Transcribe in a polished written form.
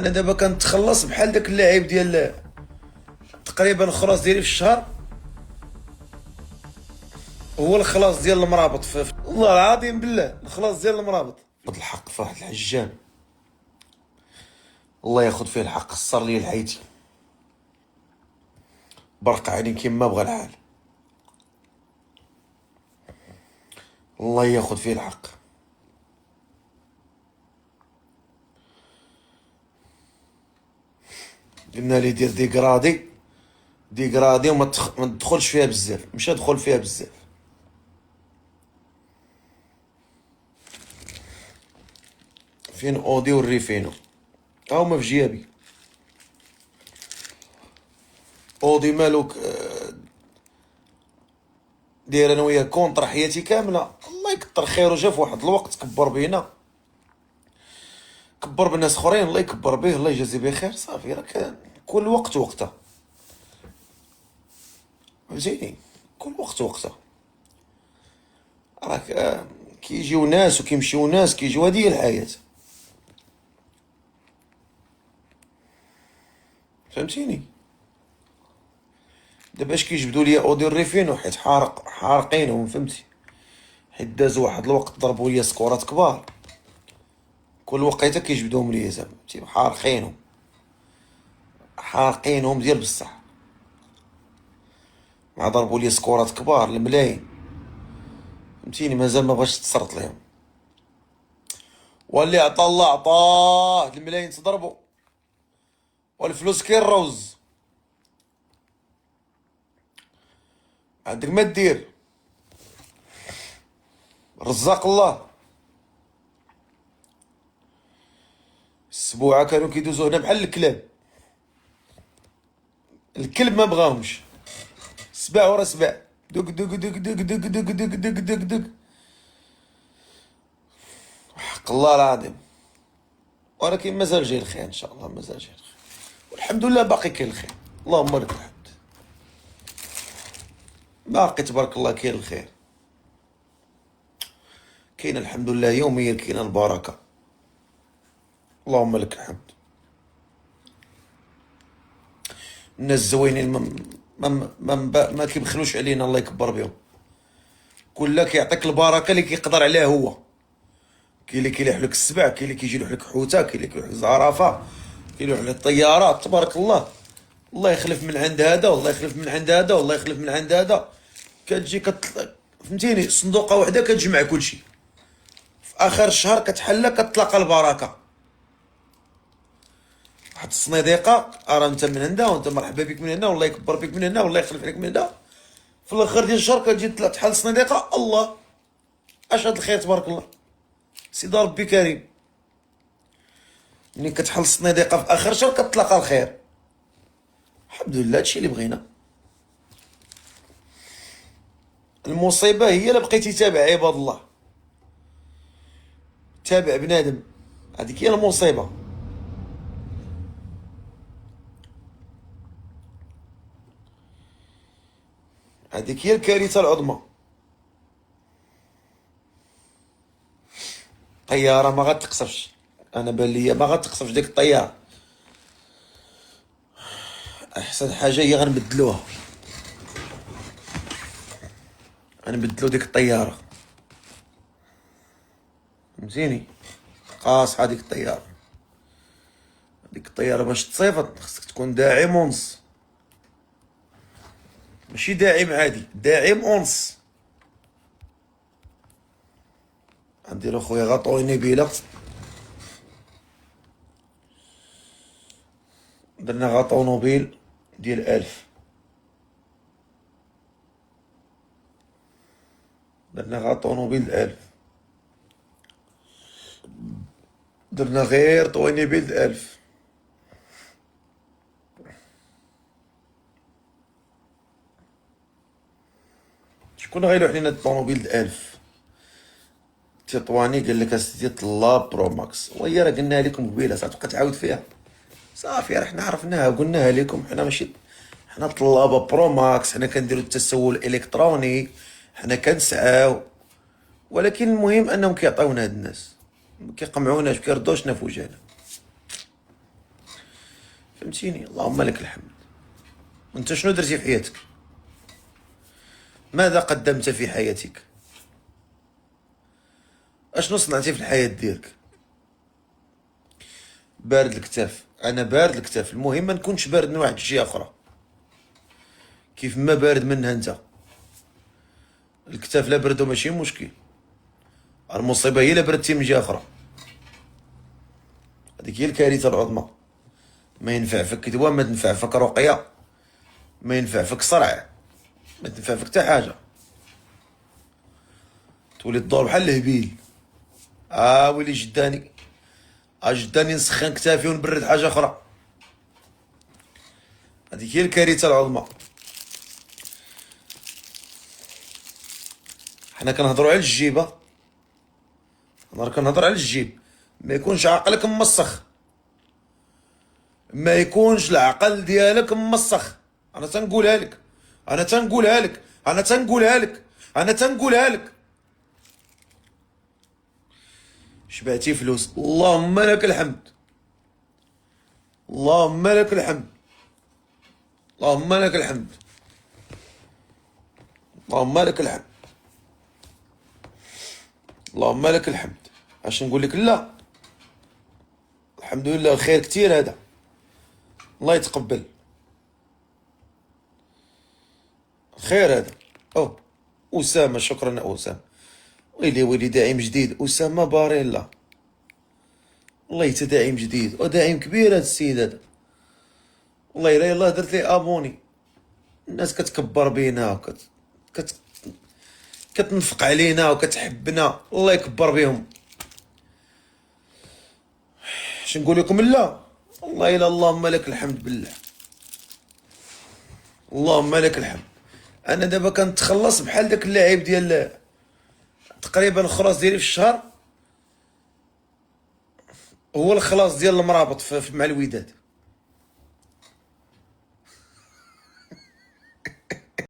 انا دابا كنتخلص بحال داك اللاعب ديال تقريبا الخلاص ديالي في الشهر هو الخلاص ديال المرابط والله العظيم بالله الخلاص ديال المرابط خد الحق في واحد الحجام، الله ياخذ فيه الحق، خسر لي لحيتي برق عيني كيما بغى الحال، الله ياخذ فيه الحق. قلنا لي دير ديكرادي وما تدخلش فيها بزاف، مشى دخل فيها بزاف. فين اودي والريفينو؟ ها هما في جيابي. اودي مالوك داير انا وياه كونطر حياتي كامله، الله يكثر خيره، جا في واحد الوقت كبر بينا، كبر بالناس اخرين، الله يكبر به، الله يجازي به خير. صافي راك كل وقت وقته، فهمتيني، كل وقت وقته. راك كيجيو ناس وكيمشيو ناس، كيجيو، هادي هي الحياة، فهمتيني. دابا اش كيجبدوا ليا اودي الريفينو حيت حارقينهم، فهمتي، حيت دازو واحد الوقت ضربوا ليا سكورات كبار، كل وقيته كيجبدوهم ليا زعما، فهمتي، حارقينهم ديال بصح، مع ضربوا ليا سكورات كبار الملايين، فهمتيني، مازال ما بغاش تصرت لهم، واللي عطا الله عطاه، الملايين تضربوا والفلوس كيروز، عندك ما دير، رزاق الله. السبوعه كانوا كيدوزو هنا بحال الكلاب، الكلب ما بغاهمش، سباع ورا سباع، دق دق دق دق دق دق دق دق دق دق، حق الله العظيم. ولكن مازال جاي الخير ان شاء الله، مازال جاي الخير، والحمد لله باقي كاين الخير، اللهم لك الحمد، باقي تبارك الله كاين الخير، كاين الحمد لله يوميا، كاين البركه، اللهم لك الحمد. الناس زوينين ما كيبخلوش علينا، الله يكبر بهم، كلها كيعطيك البركه اللي كيقدر عليها هو. كاين اللي كيلوح لك السبع، كاين اللي كيجي لك حوته، كاين اللي كيلوح لك زرافه، كيلوح لك الطيارات، تبارك الله. الله يخلف من عند هذا، والله يخلف من عند هذا، والله يخلف من عند هذا. كتجي فهمتيني، صندوقه وحده كتجمع كلشي، في اخر الشهر كتحلى، كتلاقى البركه. واحد الصنيديقه راه انت من هنا، وانت مرحبا بك من هنا، والله يكبر بك من هنا، والله يخلف عليك من هنا. في الاخر ديال الشهر كتجي تحل الصنيديقه، الله اش هاد الخير، تبارك الله، سيدي ربي كريم. ملي كتحل الصنيديقه في اخر الشهر كتلاقى الخير، الحمد لله، هادشي اللي بغينا. المصيبه هي الا بقيتي تابع عباد الله، تابع بنادم، هذيك هي المصيبه. هذيك هي الكارثه العظمى. طياره ما غتقصفش، انا بان ليا ما غتقصفش ديك الطياره، احسن حاجه هي غنبدلوها، غنبدلو ديك الطياره، فهمتيني، قاصحه ديك الطياره، ديك الطياره باش تصيفط خصك تكون داعم ونص، ماشي داعم عادي، داعم ونص. غنديرو خويا غاطوني بيلا، درنا غا طونوبيل ديال 1000، درنا غا طونوبيل 1000، درنا غير طوينيبيل 1000. شكون غيلوح لينا الطونوبيل 1000؟ تطواني قال لك اسيدي طلا برو ماكس، وهي راه قلناها لكم قبيله، صافي تعاود فيها، صافي راه حنا عرفناها وقلناها لكم، حنا ماشي، حنا طلابه برو ماكس، حنا كنديروا التسول الالكتروني، حنا كنسعاو، ولكن المهم انهم كيعطيونا هاد الناس، ما كيقمعوناش، ما كيردوشنا في وجهنا. فهمتيني؟ اللهم لك الحمد. انت شنو درتي في حياتك؟ ماذا قدمت في حياتك؟ اشنو صنعتي في الحياة ديالك؟ بارد الكتاف، انا بارد الكتاف، المهم ما نكونش بارد من واحد الجهه اخرى. كيف ما بارد منها انت، الكتاف لا بردو ماشي مشكل، المصيبه هي لا بردتي من جهه اخرى، هذيك هي الكارثه العظمى. ما ينفع فيك كدوه، ما تنفع فيك رقيه، ما ينفع فيك صرع، ما تنفع فيك حتى حاجه، تولي تدور بحال الهبيل. ويلي جداني، جداني نسخن كتافي ونبرد حاجه اخرى، هذيك هي الكارثه العظمى. حنا كنهضروا على الجيبه، كنهضر على الجيب، ما يكونش عقلك ممسخ، ما يكونش العقل ديالك ممسخ. انا تنقولها لك، انا تنقولها لك، انا تنقولها لك، انا تنقولها لك. شبعتي فلوس، اللهم لك الحمد، اللهم لك الحمد، اللهم لك الحمد، اللهم لك الحمد، اللهم لك الحمد. اش نقول لك؟ لا، الحمد لله، الخير كتير هذا، الله يتقبل، الخير هذا. أسامة، شكرا أسامة. ويلي ويلي داعم جديد، أسامة باريلا، والله حتى داعم جديد وداعم كبير هذا السيد هذا، والله إلا يلاه درت ليه أبوني. الناس كتكبر بينا كتنفق علينا وكتحبنا، الله يكبر بهم. اش نقول لكم؟ لا، والله إلا اللهم لك الحمد بالله، اللهم لك الحمد. انا دابا كنتخلص بحال داك اللاعب ديال تقريبا الخلاص ديالي في الشهر هو الخلاص ديال المرابط مع الوداد.